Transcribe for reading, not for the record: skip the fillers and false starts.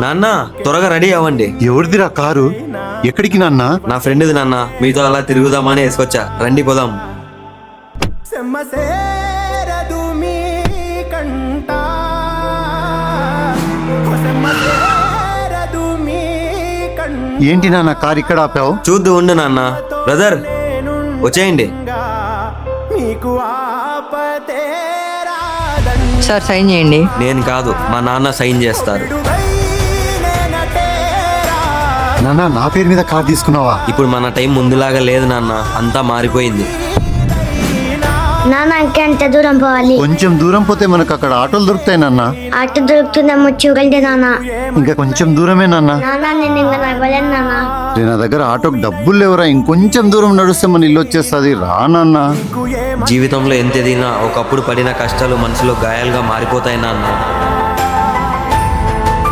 నాన్న త్వరగా రెడీ అవ్వండి. ఎవరిదిరా కారు? ఎక్కడికి నాన్న? నా ఫ్రెండ్ది నాన్న, మీతో అలా తిరుగుదామని వేసుకొచ్చా, రండి పోదాం. ఏంటి నాన్న కారు ఇక్కడ ఆపావు? చూద్దు ఉండు నాన్న. బ్రదర్ వచ్చేయండి. సార్ సైన్ చేయండి. నేను కాదు, మా నాన్న సైన్ చేస్తారు. నాన్న నా పేరు మీద కారు తీసుకున్నావా? ఇప్పుడు మన టైం ముందులాగా లేదు నాన్న, అంతా మారిపోయింది. నాన్న ఇంకెంత దూరం పోవాలి? కొంచెం దూరం పోతే మనకు అక్కడ ఆటోలు దొరుకుతాయి నాన్న. అటు దొరుకుతుందేమో చూడండి నాన్న. ఇంకా కొంచెం దూరమే నాన్న. నాన్న నేను ఇంకా నడవలేను నాన్న. నా దగ్గర ఆటోకి డబ్బులు లేవురా, ఇంకొంచెం దూరం నడుస్తే మన ఇల్లు వచ్చేస్తుంది. రా నాన్న. జీవితంలో ఎంత ఎదిగినా ఒకప్పుడు పడిన కష్టాలు మనసులో గాయాలుగా మారిపోతాయి నాన్న.